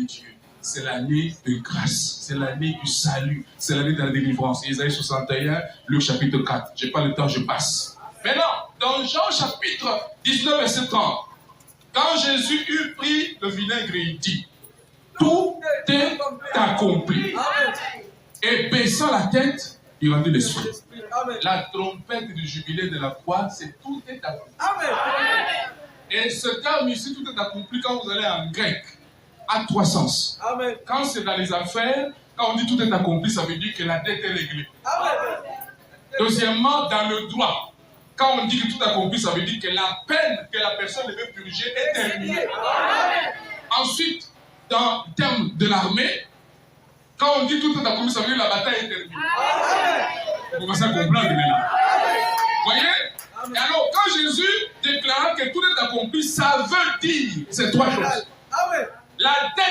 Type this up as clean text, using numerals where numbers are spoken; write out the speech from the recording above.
Dieu. C'est l'année de grâce, c'est l'année du salut, c'est l'année de la délivrance. Isaïe 61, Luc chapitre 4. Je n'ai pas le temps, je passe. Maintenant, dans Jean chapitre 19, verset 30, quand Jésus eut pris le vinaigre, il dit, tout est accompli. Et baissant la tête, il rendit l'esprit. La trompette du jubilé de la croix, c'est tout est accompli. Et ce terme ici, tout est accompli, quand vous allez en grec, a trois sens. Quand c'est dans les affaires, quand on dit tout est accompli, ça veut dire que la dette est réglée. Deuxièmement, dans le droit, quand on dit que tout est accompli, ça veut dire que la peine que la personne devait purger est terminée. Ensuite, dans le terme de l'armée, quand on dit tout est accompli, ça veut dire que la bataille est terminée. Vous commencez à comprendre maintenant. Vous voyez? Et alors, quand Jésus déclara que tout est accompli, ça veut dire ces trois choses. La dette